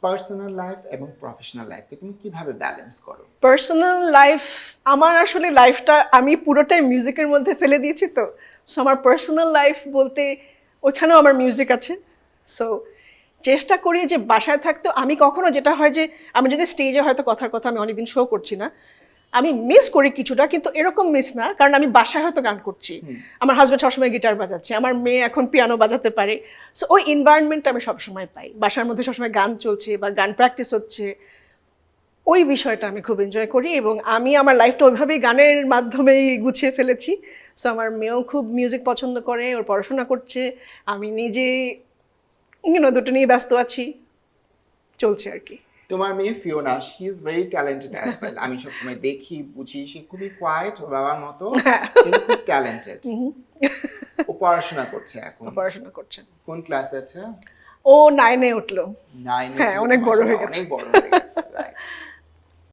Personal life এবং professional লাইফকে তুমি কিভাবে ব্যালেন্স করো? পার্সোনাল লাইফ, আমার আসলে লাইফটা আমি পুরোটাই মিউজিকের মধ্যে ফেলে দিয়েছি, তো সো আমার পার্সোনাল লাইফ বলতে ওইখানেও আমার মিউজিক আছে। সো চেষ্টা করি যে বাসায় থাকতে আমি কখনো, যেটা হয় যে আমি যদি স্টেজে হয়তো কথার কথা আমি অনেকদিন শো করছি না, আমি মিস করি কিছুটা, কিন্তু এরকম মিস না, কারণ আমি বাসায় হয়তো গান করছি, আমার হাজব্যান্ড সবসময় গিটার বাজাচ্ছে, আমার মেয়ে এখন পিয়ানো বাজাতে পারে। সো ওই এনভায়রনমেন্টটা আমি সবসময় পাই, বাসার মধ্যে সবসময় গান চলছে বা গান প্র্যাকটিস হচ্ছে, ওই বিষয়টা আমি খুব এনজয় করি। এবং আমি আমার লাইফটা ওইভাবেই গানের মাধ্যমেই গুছিয়ে ফেলেছি। সো আমার মেয়েও খুব মিউজিক পছন্দ করে, ওর পড়াশোনা করছে, আমি নিজে দুটো নিয়ে ব্যস্ত আছি, চলছে আর কি। তোমার মেয়ে Fiona, she is very talented as well. আমি সবসময় দেখি বুঝি সে খুবই কোয়াইট, ওর বাবার মতো, কিন্তু খুব ট্যালেন্টেড। ও পড়াশোনা করছে এখন। পড়াশোনা করছেন। কোন ক্লাসে আছে? ও 9-এ উঠলো। 9-এ? হ্যাঁ, অনেক বড় হয়ে গেছে। অনেক বড় হয়ে গেছে, রাইট।